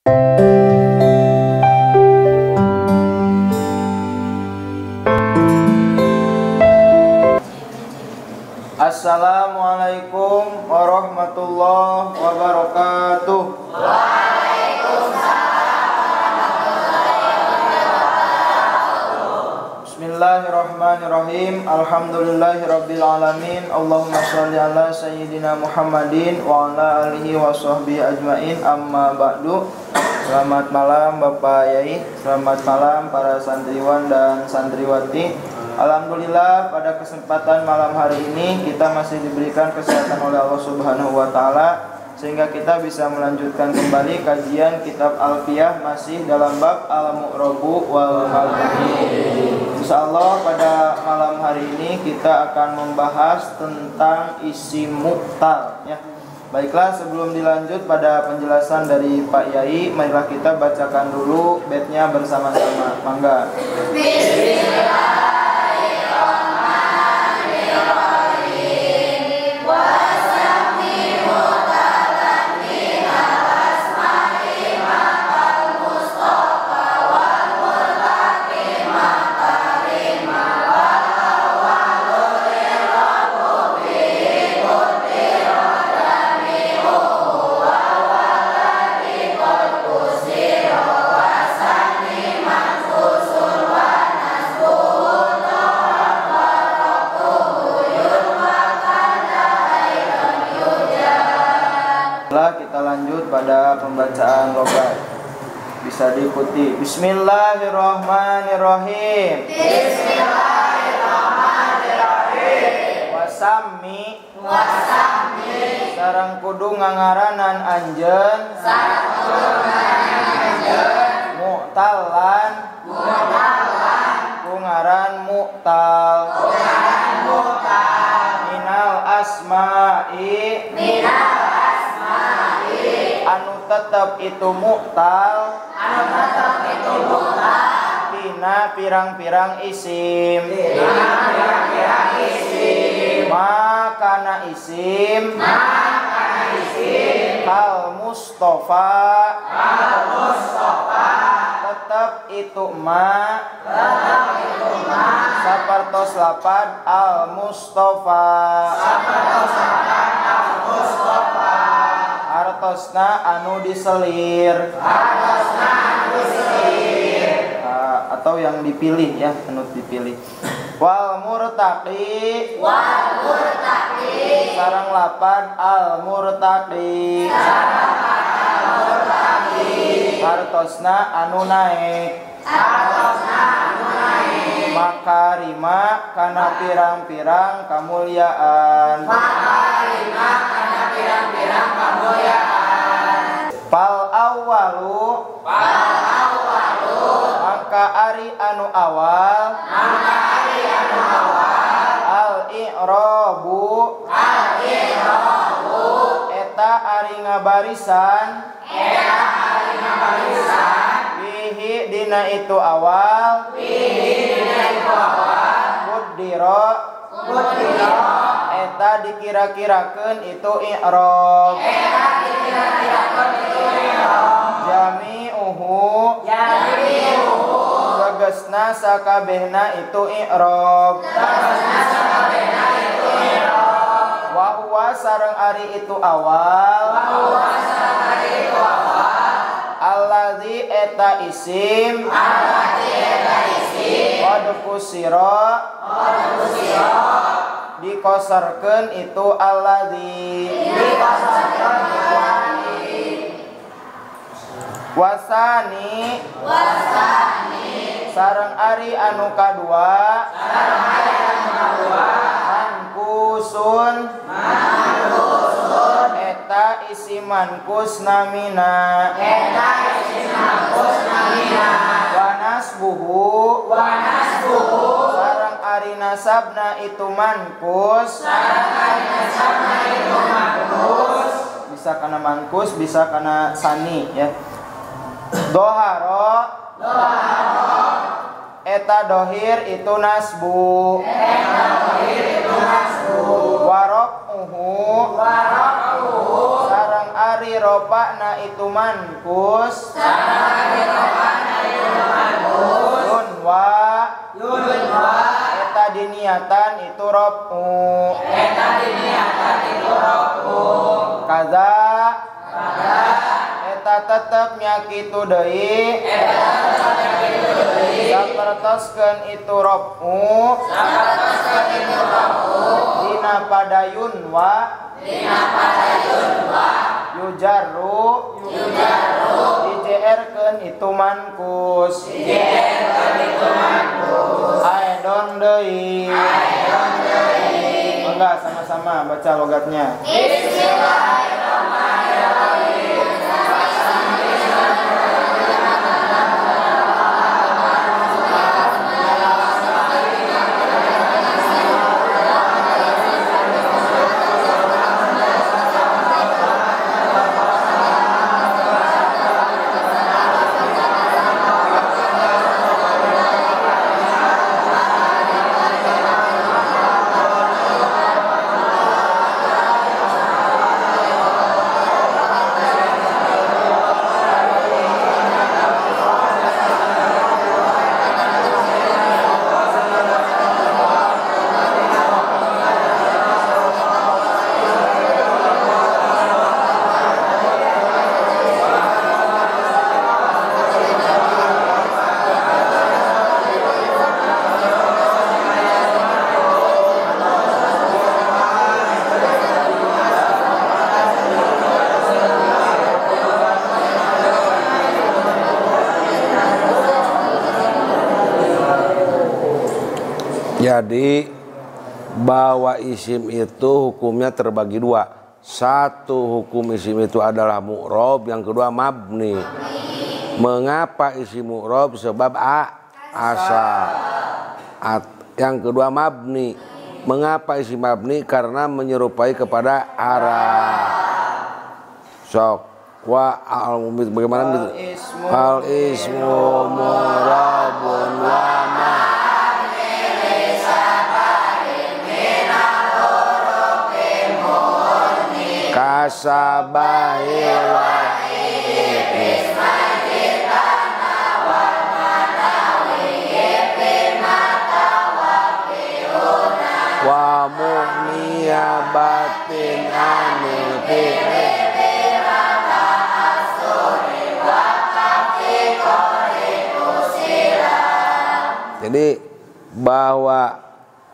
Assalamualaikum warahmatullahi wabarakatuh. Bismillahirrahmanirrahim. Alhamdulillahirabbil alamin. Allahumma shalli ala sayyidina Muhammadin wa ala alihi wa sahbihi ajmain. Amma ba'du. Selamat malam Bapak Yai, selamat malam para santriwan dan santriwati. Alhamdulillah pada kesempatan malam hari ini kita masih diberikan kesehatan oleh Allah Subhanahu wa taala sehingga kita bisa melanjutkan kembali kajian kitab Alfiyah masih dalam bab Al-Mu'rabu wal Mabni. Insyaallah pada malam hari ini kita akan membahas tentang isim mu'tal ya. Baiklah, sebelum dilanjut pada penjelasan dari Pak Yai, marilah kita bacakan dulu baitnya bersama-sama. Mangga. Bismillah. Kita lanjut pada pembacaan logat. Bisa diikuti. Bismillahirrahmanirrahim. Bismillahirrahmanirrahim. Wasami sareng kudu ngangaranan anjeun. Mu'talan ku ngaran mu'tal. Minal asma'i anu tetep itu mu'tal tina pirang-pirang isim makana isim kal Mustafa tetep itu ma sapertos lapad al Mustafa artosna anu diselir atau yang dipilih ya, anu dipilih. Wal murtaqi sareng lapad al murtaqi artosna anu naik makarima kana pirang-pirang kamulyaan Pal awalu maka ari anu awal al i'rabu eta ari ngabarisan bihi dina itu awal kuddiro eta dikira-kirakeun itu i'rab jami'uhu tegasna sakabehna itu i'rab wa huwa sareng ari itu awal alladzi eta isim qad kusira dikosarkeun itu alladzi wasani sareng ari anu kadua mankusun eta isi mankus namina wanasbuhu sareng ari nasabna itu mankus bisa kana mankus bisa kana sani ya. Doharo eta dohir itu nasbu warokuhu sareng Sahari ropana itu mankus. Yunwa eta diniatan itu robu. Kaza eta tetep nyakitu deui. Sapertoskeun itu robu. Dina pada yunwa yujarru dijerkeun itu mankus. Aedon deui. Enggak, sama-sama baca logatnya. Jadi bahwa isim itu hukumnya terbagi dua. Satu, hukum isim itu adalah mu'rob, yang kedua mabni. Mengapa isim mu'rob? Sebab asal. Yang kedua mabni. Mengapa isim mabni? Karena menyerupai kepada arah. Sok bagaimana? Al ismu mu'robun wa ma kasabahil wa mu'niyabatin anil fi'li. Jadi bahwa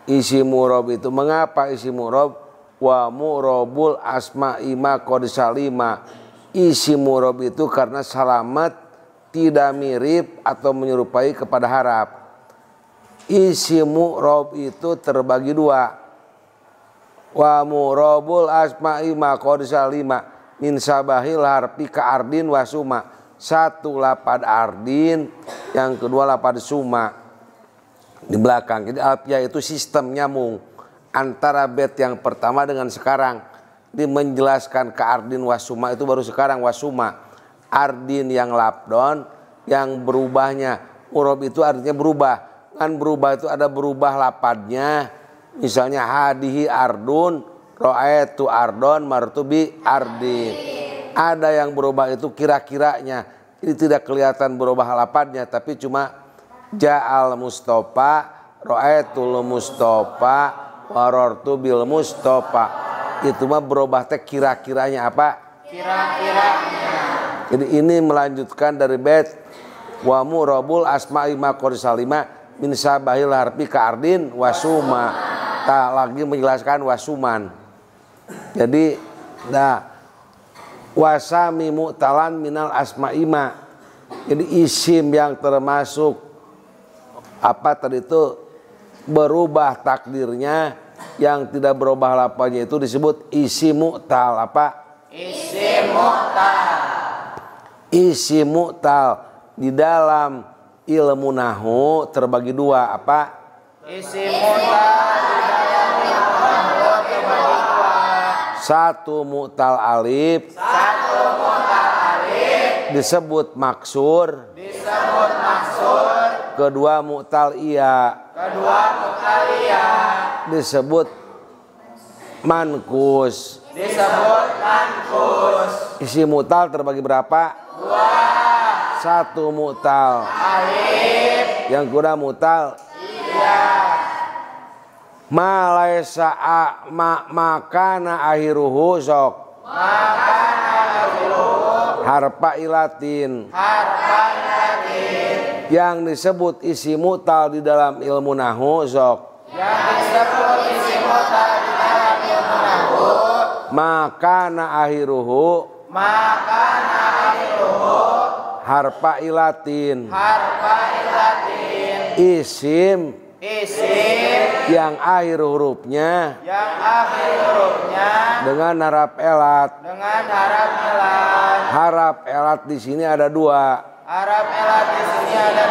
isi mu'rob itu, mengapa isi mu'rob? Wa mu'robul asma'i ma qad salima. Isi mu'rob itu karena selamat, tidak mirip atau menyerupai kepada harap. Isi mu'rob itu terbagi dua. Wa mu'robul asma'i ma qad salima min sabahil harfi ka ardin wa suma. Satu lapad ardin, yang kedua lapad suma di belakang. Jadi alfiah itu sistem nyambung antara bait yang pertama dengan sekarang. Di menjelaskan ke ardin wasuma itu baru sekarang wasuma. Ardin yang lapdon, yang berubahnya mu'rob itu artinya berubah. Kan berubah itu ada berubah lapadnya. Misalnya hadihi ardun, ro'aitu ardon, martubi ardin. Ada yang berubah itu kira-kiranya. Ini tidak kelihatan berubah lapadnya, tapi cuma ja'al mustofa, ro'aitul mustofa, warortu bil mustofa. Itu mah berubah teh kira-kiranya apa? Kira-kiranya. Jadi ini melanjutkan dari bait wa mu'robul asma'i ma qad salima min sabahil harfi ka ardin wasuma. Tak lagi menjelaskan wasuman. Jadi wasami mu'talan minal asma'i ma. Jadi isim yang termasuk apa tadi itu berubah takdirnya, yang tidak berubah lapanya itu disebut isim mu'tal. Apa? Isim mu'tal. Isim mu'tal di dalam ilmu nahwu terbagi dua. Apa? Isim mu'tal di dalam ilmu nahwu terbagi dua. Satu mu'tal alif. Satu mu'tal alif disebut maksur. Disebut maksur. Kedua mu'tal iya. Kedua mu'tal iya disebut mankus. disebut mankus. Isim mu'tal terbagi berapa? 2. 1 mu'tal. Alif. Yang kedua mu'tal. Iya. Ma laisa makana akhiruhu sok. Makana akhiruhu Harfa ilatin. harfa ilatin. Yang disebut isim mu'tal di dalam ilmu nahwu sok. Yang disebut isim mu'tal di dalam ilmu nahwu. Makana akhiruhu Makana akhiruhu harfa ilatin. harfa ilatin. Isim Isim yang akhir hurufnya yang akhir hurufnya dengan harap elat. dengan harap elat. Harap elat di sini ada 2. Harap elat di sini ada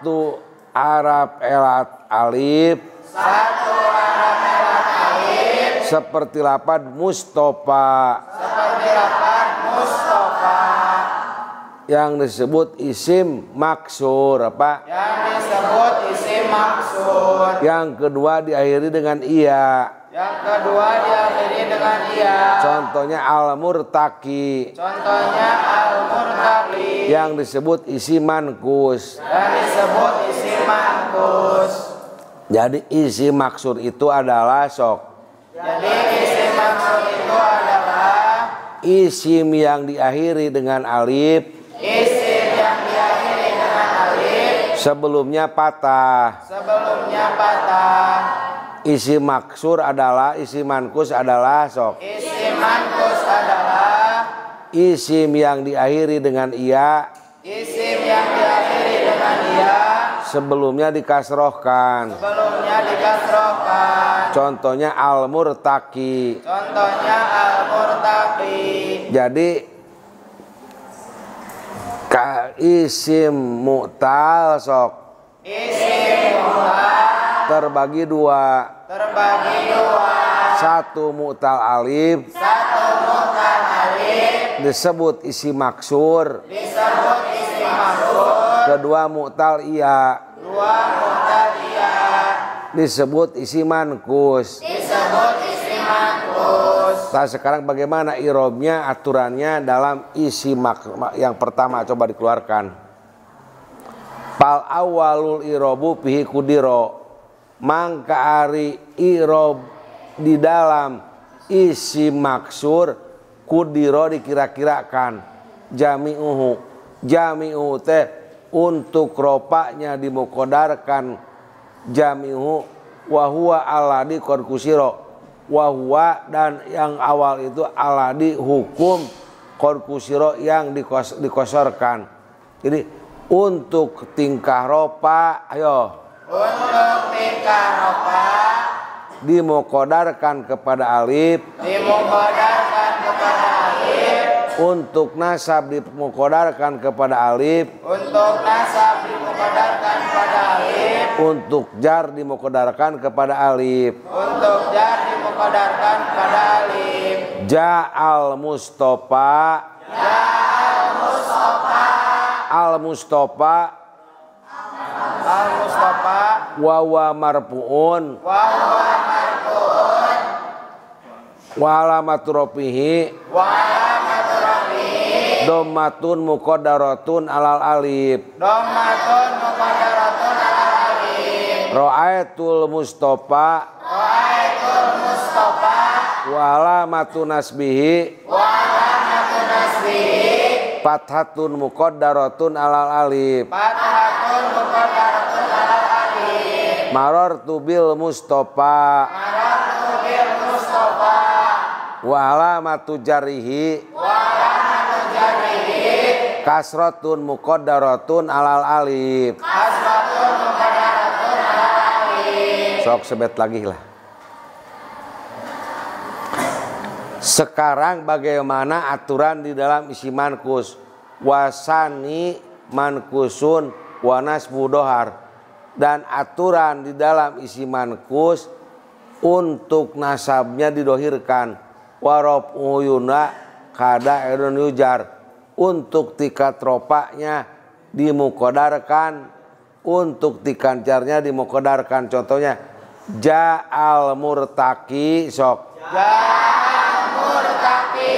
2. 1 harap elat alif 1 harap elat alif seperti lapad Mustafa seperti lafaz Mustafa. yang disebut isim maksur apa? Yang disebut isim maksur. Yang kedua diakhiri dengan iya. Yang kedua diakhiri dengan iya. Contohnya al-murtaki Contohnya al-murtaqi. yang disebut isim mankus. Yang disebut isim mankus. Jadi isim maksur itu adalah sok. Jadi isim maksud itu adalah Isim yang diakhiri dengan alif isim yang diakhiri dengan alif sebelumnya patah. sebelumnya patah. Isim maksur adalah isim mankus adalah sok. Isim mankus adalah Isim yang diakhiri dengan iya isim yang diakhiri dengan iya sebelumnya dikasrohkan. sebelumnya dikasrohkan. Contohnya al-murtaki. Contohnya al-murtaqi. Jadi isim mu'tal sok Isim mu'tal terbagi 2. terbagi 2. 1 mu'tal alif 1 mu'tal alif disebut isim maksur. disebut isim maksud. Kedua mu'tal iya 2 mu'tal iya disebut isim mankus. disebut isim mankus. Nah sekarang bagaimana irobnya, aturannya dalam isim yang pertama coba dikeluarkan. Pal awalul irobu pihi kudiro. Mangka ari irob di dalam isim maksur kudiro dikira-kirakan. Jami'uhu teh untuk ropaknya dimukodarkan. Jami'uhu wahuwa aladi qad kusiro. Wahuwa dan yang awal itu aladi hukum qad kusiro yang dikosorkan. Jadi untuk tingkah ropa ayo Untuk tingkah ropa dimukodarkan kepada alif. dimukodarkan kepada alif. Untuk nasab dimukodarkan kepada alif. Untuk nasab dimukodarkan kepada alif. Untuk jar dimukodarkan kepada alif. Untuk jar dimukodarkan kepada alif. Ja'al Mustafa. Ja'al Mustafa. Al-Mustafa Al-Mustafa wawa marfu'un wa huwa marfu'un wa alamatu rafihi wa alamatu rafihi dhammatun muqaddaratun alal alif. dhammatun muqaddaratun alal alif. Ra'aitul Mustafa Ra'aitul Mustafa wa alamatu nasbihi wa alamatu nasbihi fathatun muqaddaratun alal alif. fathatun muqaddaratun alal alif. Marartu bil Mustafa Marartu bil Mustafa wa alamatu jarihi wa alamatu jarrihi kasratun muqaddaratun alal alif. asmatun muqaddaratun alal alif. Sok sebet lagi lah. Sekarang bagaimana aturan di dalam isi mankus? Wasani mankusun wanas budohar. Dan aturan di dalam isi mankus untuk nasabnya didohirkan. Warob uyuna kada edon yujar. Untuk tikat ropaknya dimukodarkan. Untuk tikancarnya dimukodarkan. Contohnya Ja'al murtaki sok. ja'al murtaqi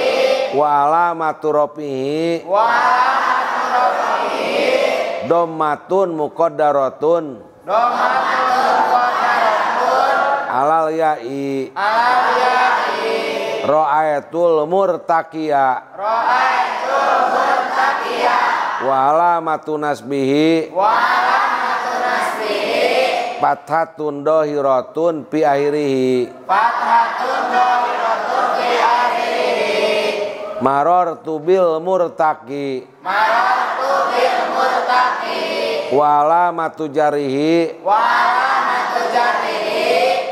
wa alamatu rafihi wa alamatu rafihi dhammatun muqaddaratun dhammatun muqaddaratun alal ya'i alal ya'i ra'aitul murtaqiya ra'aitul murtaqiya wa alamatu nasbihi wa alamatu nasbihi fathatun dhahiratun fi akhirih fathatun dhahiratun fi akhirih marartu bil murtaqi marartu bil murtaqi wa alamatu jarihi wa alamatu jarrihi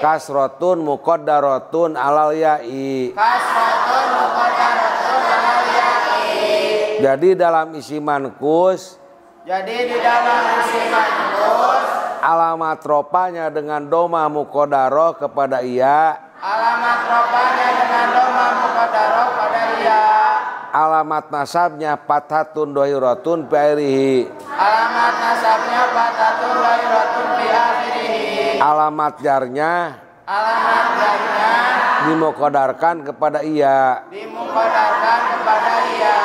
kasratun muqaddaratun alal ya'i. kasratun muqaddaratun alal ya'i. Jadi dalam isi mankus Jadi di dalam isi mankus alamat ropanya dengan doma muqaddarah kepada iya, alamat rofanya dengan doma muqaddarah pada iya, alamat nasabnya fathatun dhahiratun fi akhirih, alamat nasabnya fathatun dhahiratun fi akhirih, alamat jarnya alamat jarnya dimuqaddarkan kepada iya. dimuqaddarkan kepada iya.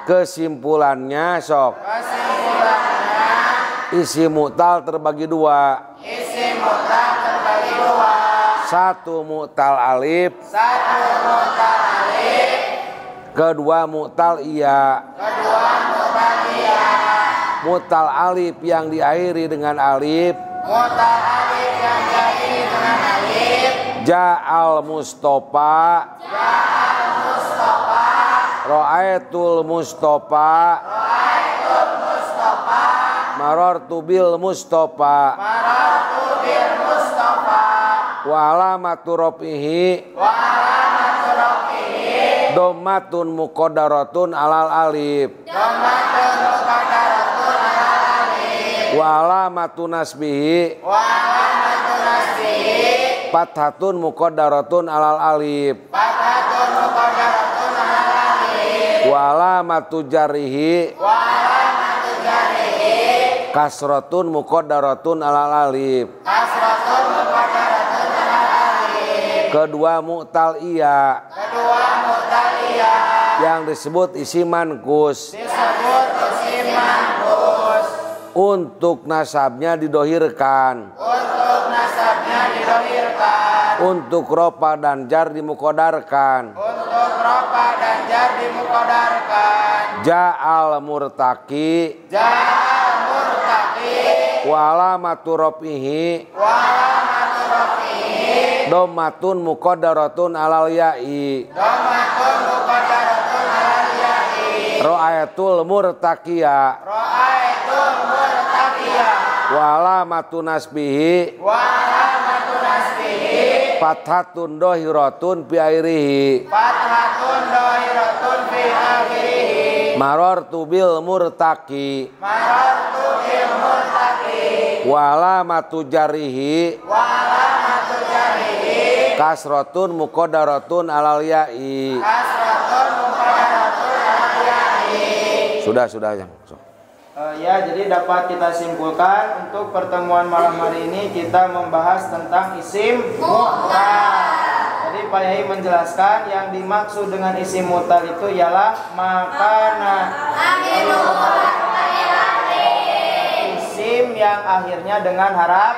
Kesimpulannya sok Kesimpulannya isi mu'tal terbagi dua, isi mu'tal terbagi dua, satu mu'tal alif, satu mu'tal alif, kedua mu'tal iya. kedua mu'tal iya. Mu'tal alif yang diakhiri dengan alif Mu'tal alif yang diakhiri dengan alif ja'al mustofa, ja'al mustofa, ra'aitul mustofa, ra'aitul mustofa, marartu bil mustofa, marartu bil mustofa, wa alamatu rafihi wa alamatu rafihi dhammatun muqaddaratun alal alif, dhammatun muqaddaratun alal alif, wa alamatu nasbihi wa alamatu nasbihi fathatun muqaddaratun alal alif, fathatun muqaddaratun alal alif, wa alamatu jarihi wa alamatu jarrihi kasratun muqaddaratun alal alif. kasratun muqaddaratun alal alif. Kedua mu'tal iya Kedua mu'tal iya yang disebut isi mankus disebut isi mankus, untuk nasabnya didohirkan, untuk nasabnya didohirkan, untuk ropa dan jar dimuqaddarkan. untuk rofa dan jar dimuqaddarkan. Ja'al murtaqi Ja'al murtaqi wa alamatu rafihi wa alamatu rafihi dhammatun muqaddaratun alal ya'i, dhammatun muqaddaratun alal ya'i, ra'aitul murtaqiya ra'aitul murtaqiyah wa alamatu nasbihi wa alamatu nasbihi fathatun dhahiratun fi akhirih, fathatun dhahiratun fi akhirih, marartu bil murtaqi marartu bil murtaqi wa alamatu jarihi wa alamatu jarrihi kasratun muqaddaratun alal ya'i. kasratun muqaddaratun alal ya'i. Sudah yang Ya, jadi dapat kita simpulkan untuk pertemuan malam hari ini kita membahas tentang isim mu'tal. Jadi Pak Yai menjelaskan yang dimaksud dengan isim mu'tal itu ialah makana isim yang akhirnya dengan harap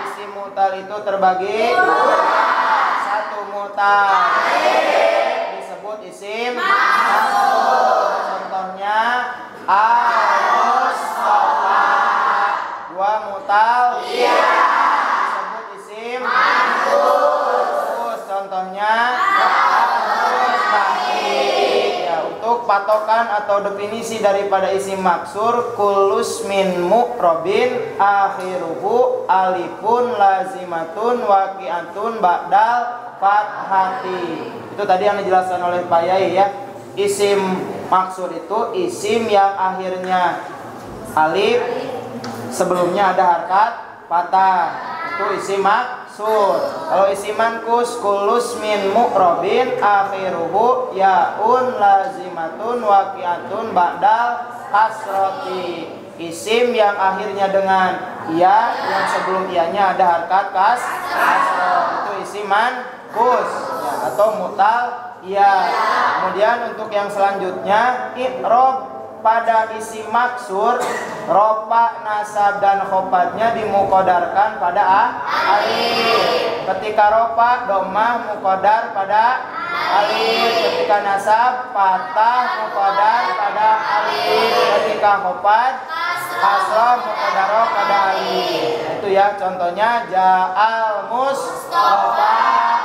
isim mu'tal itu terbagi satu mu'tal disebut isim maksud. Contohnya al-mustofa, dua mu'tal disebut isim mankus. Contohnya al-mustaqim. Ya, untuk patokan atau definisi daripada isim maksur, kulus min mu'robin akhiruhu alifun lazimatun waqi'atun ba'dal fathati. Itu tadi yang dijelaskan oleh Pak Yai ya. Isim maksur itu isim yang akhirnya alif, sebelumnya ada harkat fathah, itu isim maksur. Kalau isim mankus, kulus min mu'robin akhiruhu yaun lazimatun waqi'atun ba'dal kasroti. Isim yang akhirnya dengan ya, yang sebelum ianya ada harkat kasroh, itu isim mankus. manfus ya, atau mutal iya. Kemudian untuk yang selanjutnya i'rab pada isim maksur, rofa, nasab dan khofatnya dimuqaddarkan pada alif. Ketika rofa dhammah muqaddar pada alif, ketika nasab fathah muqaddar pada alif, ketika khofat kasrah muqaddarah pada alif. Itu ya contohnya ja'al mustafa,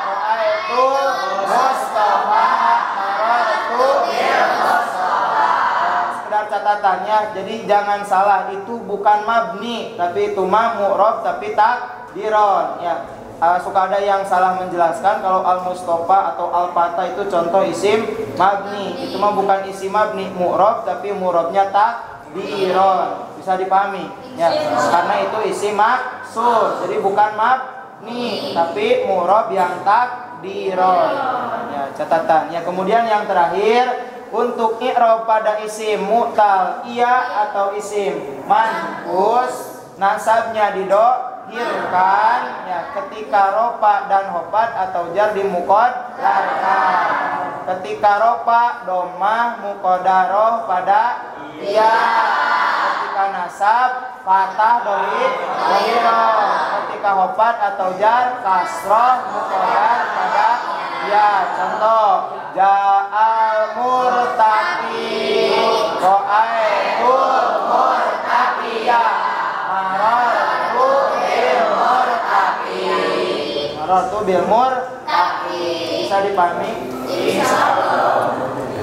ra'aitul mustafa, marartu bil mustafa. Sekedar catatannya, jadi jangan salah, itu bukan mabni tapi itu mah mu'rab tapi takdiron ya. Suka ada yang salah menjelaskan kalau al-mustafa atau al-fatah itu contoh isim mabni. Itu mah bukan isim mabni, mu'rab tapi mu'rabnya takdiron. Bisa dipahami ya, karena itu isim maksur, jadi bukan mabni tapi mu'rab yang takdiron ya, catatan ya. Kemudian yang terakhir, untuk i'rab pada isim mu'tal iya atau isim manqus, nasabnya didohirkan ya, ketika rofa dan khofat atau jar dimuqaddarkan. Ketika rofa dhammah muqaddarah pada iya, ketika nasab fathah dohirah, ketika khofat atau jar kasrah muqaddar pada ya. Contoh ja'al murtaqi, ra'aitul murtaqiya, marartu bil murtaqi, marartu bil murtaqi. Bisa dipahami?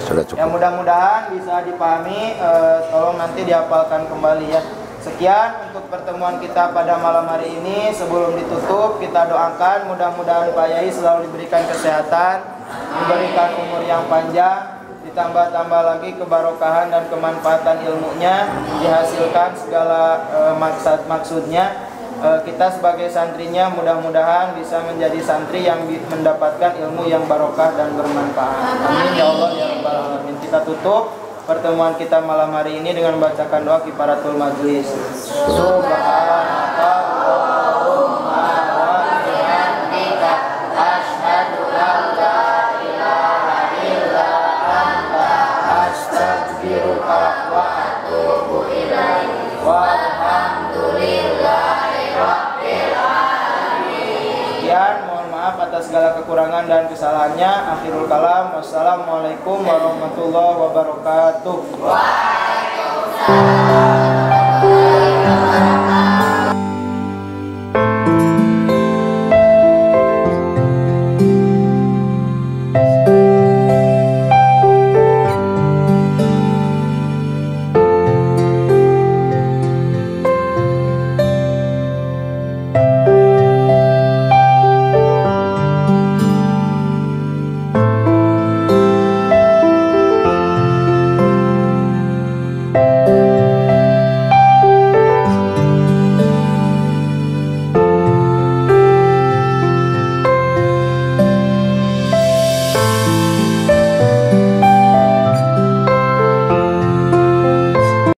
Sudah cukup. Ya mudah-mudahan bisa dipahami, tolong nanti dihafalkan kembali ya. Sekian untuk pertemuan kita pada malam hari ini. Sebelum ditutup kita doakan mudah-mudahan Pak Yai selalu diberikan kesehatan, diberikan umur yang panjang, ditambah-tambah lagi kebarokahan dan kemanfaatan ilmunya, dihasilkan segala maksudnya. Kita sebagai santrinya mudah-mudahan bisa menjadi santri yang mendapatkan ilmu yang barokah dan bermanfaat. Amin ya Allah ya rabbal alamin. Kita tutup pertemuan kita malam hari ini dengan membacakan doa kifaratul majlis. Subhanakallahumma wa bihamdika asyhadu an la ilaha illa anta astaghfiruka wa atubu ilaik. Walhamdulillahi rabbil alamin. Sekian, mohon maaf atas segala kekurangan dan kesalahannya. Akhirul kalam. Wassalamualaikum warahmatullahi wabarakatuh. Waalaikumsalam.